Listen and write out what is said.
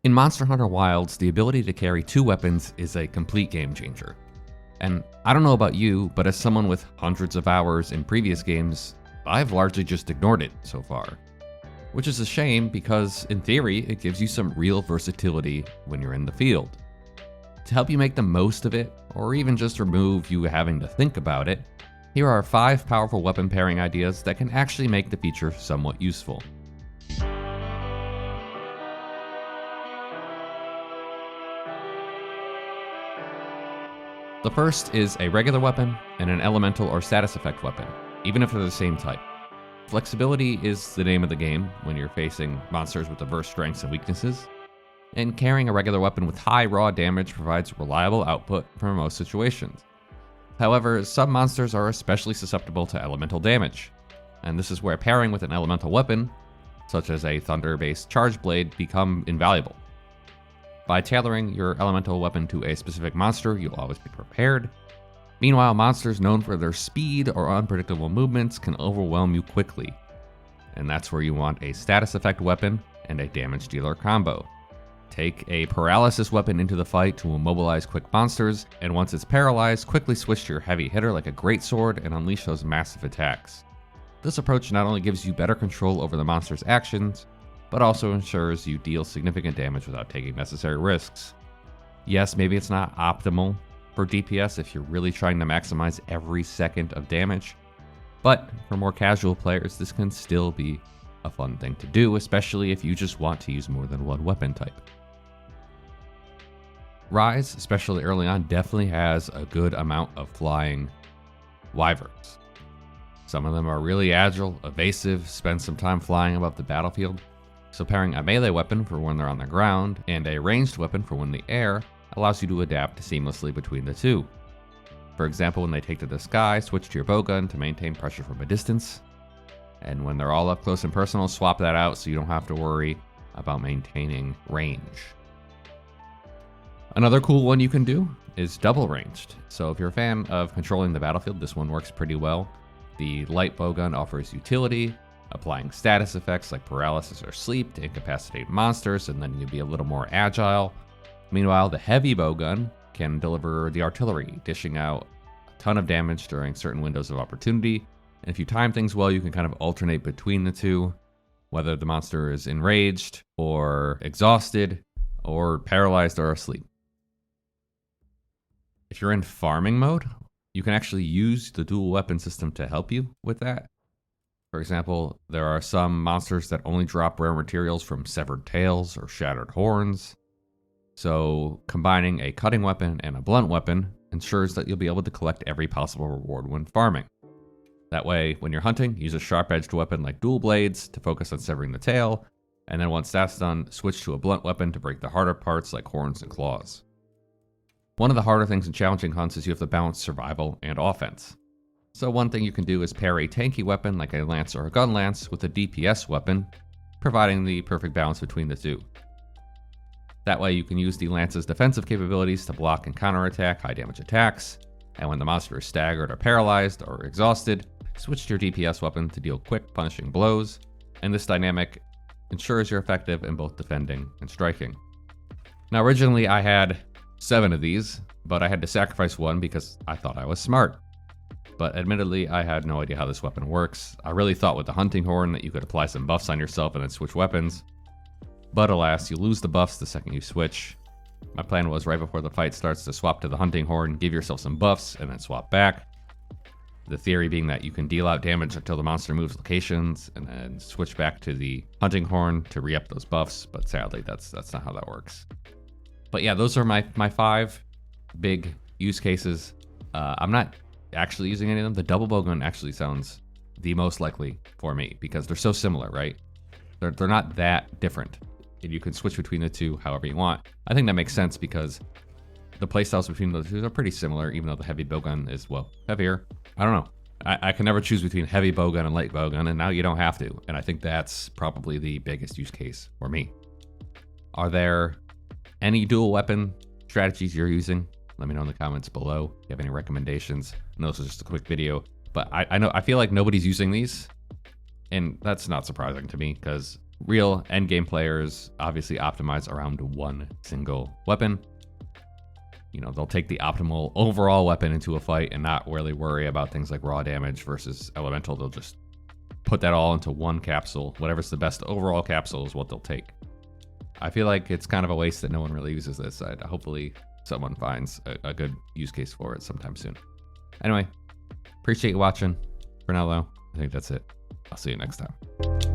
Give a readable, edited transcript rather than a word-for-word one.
In Monster Hunter Wilds, the ability to carry 2 weapons is a complete game changer. And I don't know about you, but as someone with hundreds of hours in previous games, I've largely just ignored it so far. Which is a shame because, in theory, it gives you some real versatility when you're in the field. To help you make the most of it, or even just remove you having to think about it, here are 5 powerful weapon pairing ideas that can actually make the feature somewhat useful. The first is a regular weapon and an elemental or status effect weapon, even if they're the same type. Flexibility is the name of the game when you're facing monsters with diverse strengths and weaknesses, and carrying a regular weapon with high raw damage provides reliable output for most situations. However, some monsters are especially susceptible to elemental damage, and this is where pairing with an elemental weapon, such as a thunder-based charge blade, become invaluable. By tailoring your elemental weapon to a specific monster, you'll always be prepared. Meanwhile, monsters known for their speed or unpredictable movements can overwhelm you quickly, and that's where you want a status effect weapon and a damage dealer combo. Take a paralysis weapon into the fight to immobilize quick monsters, and once it's paralyzed, quickly switch to your heavy hitter like a greatsword and unleash those massive attacks. This approach not only gives you better control over the monster's actions, but also ensures you deal significant damage without taking necessary risks. Yes, maybe it's not optimal for DPS if you're really trying to maximize every second of damage, but for more casual players, this can still be a fun thing to do, especially if you just want to use more than one weapon type. Rise, especially early on, definitely has a good amount of flying wyverns. Some of them are really agile, evasive, spend some time flying above the battlefield. So pairing a melee weapon for when they're on the ground and a ranged weapon for when in the air allows you to adapt seamlessly between the two. For example, when they take to the sky, switch to your bowgun to maintain pressure from a distance. And when they're all up close and personal, swap that out so you don't have to worry about maintaining range. Another cool one you can do is double ranged. So if you're a fan of controlling the battlefield, this one works pretty well. The light bowgun offers utility, applying status effects like paralysis or sleep to incapacitate monsters, and then you'll be a little more agile. Meanwhile, the heavy bowgun can deliver the artillery, dishing out a ton of damage during certain windows of opportunity. And if you time things well, you can kind of alternate between the two, whether the monster is enraged or exhausted or paralyzed or asleep. If you're in farming mode, you can actually use the dual weapon system to help you with that. For example, there are some monsters that only drop rare materials from severed tails or shattered horns. So combining a cutting weapon and a blunt weapon ensures that you'll be able to collect every possible reward when farming. That way, when you're hunting, use a sharp-edged weapon like dual blades to focus on severing the tail, and then once that's done, switch to a blunt weapon to break the harder parts like horns and claws. One of the harder things in challenging hunts is you have to balance survival and offense. So one thing you can do is pair a tanky weapon like a lance or a gun lance with a DPS weapon, providing the perfect balance between the two. That way you can use the lance's defensive capabilities to block and counterattack high damage attacks, and when the monster is staggered or paralyzed or exhausted, switch to your DPS weapon to deal quick punishing blows, and this dynamic ensures you're effective in both defending and striking. Now originally I had 7 of these, but I had to sacrifice one because I thought I was smart. But admittedly, I had no idea how this weapon works. I really thought with the hunting horn that you could apply some buffs on yourself and then switch weapons. But alas, you lose the buffs the second you switch. My plan was right before the fight starts to swap to the hunting horn, give yourself some buffs, and then swap back. The theory being that you can deal out damage until the monster moves locations, and then switch back to the hunting horn to re-up those buffs, but sadly that's not how that works. But yeah, those are my 5 big use cases. I'm not actually using any of them. The double bowgun actually sounds the most likely for me because they're so similar, right? They're not that different. And you can switch between the two however you want. I think that makes sense because the playstyles between those two are pretty similar, even though the heavy bowgun is, well, heavier. I don't know. I can never choose between heavy bowgun and light bowgun, and now you don't have to. And I think that's probably the biggest use case for me. Are there any dual weapon strategies you're using? Let me know in the comments below if you have any recommendations. I know this was just a quick video, but I feel like nobody's using these, and that's not surprising to me because real endgame players obviously optimize around one single weapon. You know, they'll take the optimal overall weapon into a fight and not really worry about things like raw damage versus elemental. They'll just put that all into one capsule. Whatever's the best overall capsule is what they'll take. I feel like it's kind of a waste that no one really uses this. Hopefully someone finds a good use case for it sometime soon. Anyway, appreciate you watching. For now, though, I think that's it. I'll see you next time.